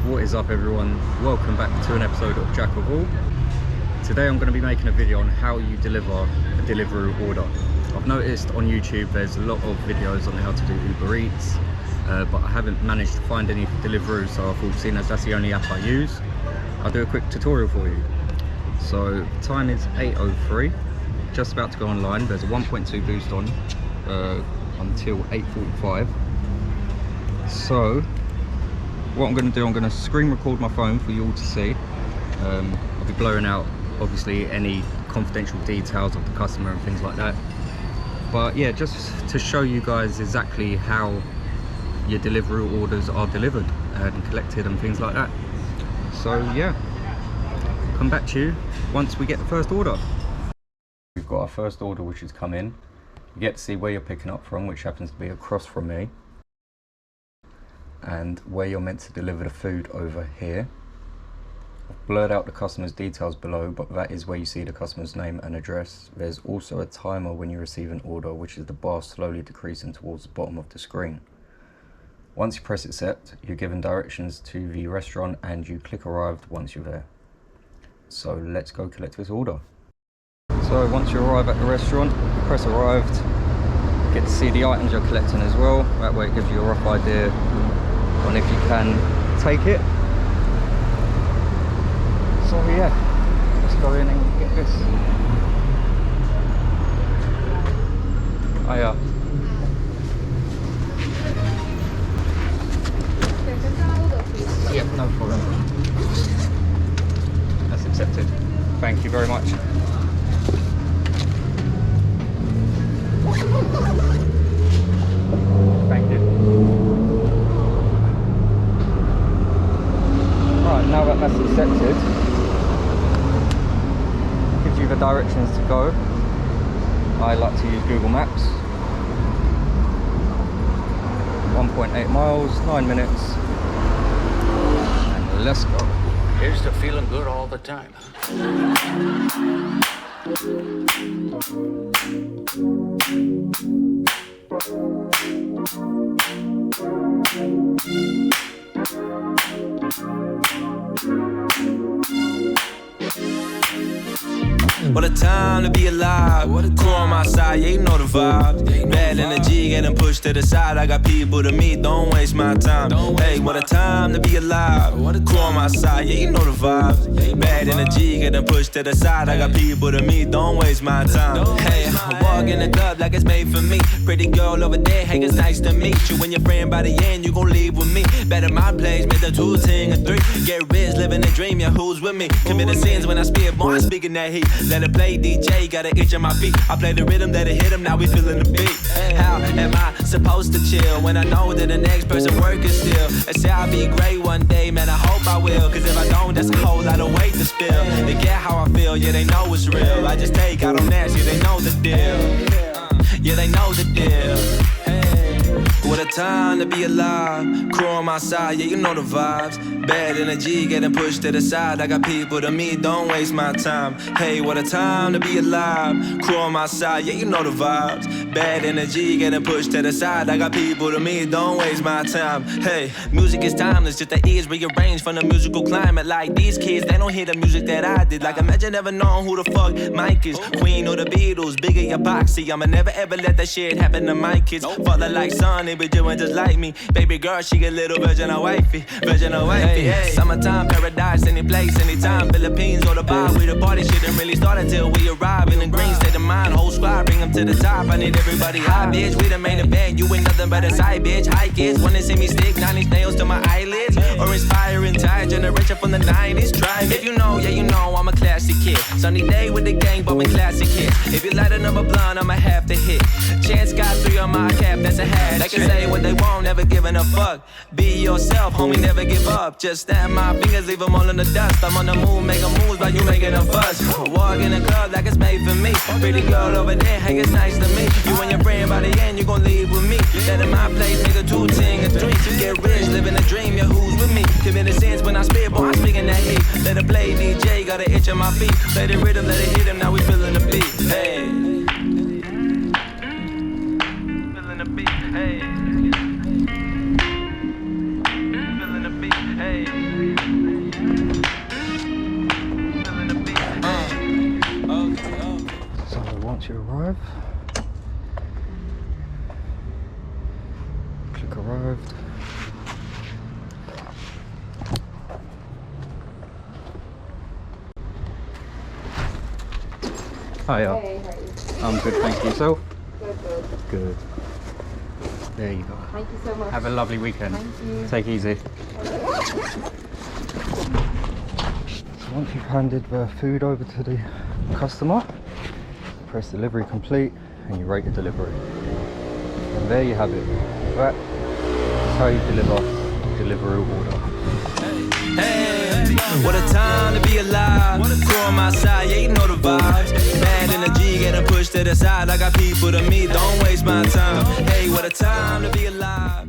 What is up everyone, welcome back to an episode of Jack of All. Today I'm going to be making a video on how you deliver a Deliveroo order. I've noticed on YouTube there's a lot of videos on how to do Uber Eats, but I haven't managed to find any for Deliveroo, so I thought, seeing as that's the only app I use, I'll do a quick tutorial for you. So time is 8:03, just about to go online. There's a 1.2 boost on until 8:45. So what I'm going to do, I'm going to screen record my phone for you all to see. I'll be blurring out obviously any confidential details of the customer and things like that, but yeah, just to show you guys exactly how your Deliveroo orders are delivered and collected and things like that. So yeah, come back to you once we get the first order. We've got our first order which has come in. You get to see where you're picking up from, which happens to be across from me, and where you're meant to deliver the food over here. I've blurred out the customer's details below, but that is where you see the customer's name and address. There's also a timer when you receive an order, which is the bar slowly decreasing towards the bottom of the screen. Once you press accept, you're given directions to the restaurant and you click arrived once you're there. So let's go collect this order. So once you arrive at the restaurant, you press arrived, you get to see the items you're collecting as well. That way it gives you a rough idea on if you can take it. So yeah, let's go in and get this. Oh yeah. Yep, no problem. That's accepted. Thank you very much. Thank you. Right, now that that's accepted, gives you the directions to go. I like to use Google Maps. 1.8 miles, 9 minutes, and let's go. Here's to feeling good all the time. What a time to be alive. Crew on my side, yeah, you know the vibe. Bad energy getting pushed to the side. I got people to meet, don't waste my time. Hey, what a time to be alive. Crew on my side, yeah, you know the vibe. Bad energy getting pushed to the side. I got people to meet, don't waste my time. Hey, I walk in the club like it's made for me. Pretty girl over there, hey, it's nice to meet you. And your friend by the end, you gon' leave with me. Better my place, make the 2, 10, and 3. Get rich, living the dream, yeah, who's with me? Committing sins when I spit, boy, I'm speaking that heat. Let it play, DJ, got an itch on my feet. I play the rhythm, let it hit him, now we feeling the beat. How am I supposed to chill when I know that the next person working still? I say I'll be great one day, man, I hope I will. Cause if I don't, that's a whole lot of weight to spill. They get how I feel, yeah, they know it's real. I just take, I don't ask, yeah, they know the deal. Yeah, they know the deal. What a time to be alive. Crew on my side, yeah, you know the vibes. Bad energy getting pushed to the side. I got people to meet, don't waste my time. Hey, what a time to be alive. Crew on my side, yeah, you know the vibes. Bad energy getting pushed to the side. I got people to meet, don't waste my time. Hey, music is timeless, just the ears rearranged from the musical climate. Like these kids, they don't hear the music that I did. Like imagine never knowing who the fuck Mike is. Queen or the Beatles, bigger your boxy. I'ma never ever let that shit happen to my kids. Father like son, they be doing just like me. Baby girl, she a little virgin of wifey. Virgin of wifey, hey. Summertime, paradise, any place, anytime. Philippines or the bar, we the party shit didn't really start until we arrive. In the green state of mind, whole squad, bring them to the top. I need everybody high, bitch. We the main event, you ain't nothing but a side bitch. Hi kids, wanna see me stick 9 nails to my eyelids? Or inspire entire generation from the 90s? Try me. If you know, yeah, you know I'm a classic kid. Sunny day with the gang, bumping classic hits. If you light another blunt, I'ma have to hit. Chance got 3 on my cap, that's a hat. They can say what they want, never giving a fuck. Be yourself, homie, never give up. Just snap my fingers, leave them all in the dust. I'm on the move, making moves while you making a fuss. Walk in the club like it's made for me. Pretty girl over there, hey, it's nice to meet you. And your friend by the end, you gon' leave with me. That in my place, make a 2, 10, and 3. Get rich, living a dream, yeah, who's with me? Committing sins when I spit, boy, I'm speaking that heat. Let it play, DJ, got an itch on my feet. Play the rhythm, let it hit him, now we feeling the beat. Hey. Feeling the beat, hey. Feeling the beat, hey. arrive. Click arrived. Hiya. Hey, how are you? I'm good, thank you. Yourself? Good, good. Good. There you go. Thank you so much. Have a lovely weekend. Thank you. Take it easy. So once you've handed the food over to the customer, press delivery complete and you rate the delivery. And there you have it. That is how you deliver a Deliveroo order. Hey, what a time to be alive. Crew on my side, yeah, you know the vibes. Bad energy, getting pushed to the side. I got people to meet, don't waste my time. Hey, what a time to be alive.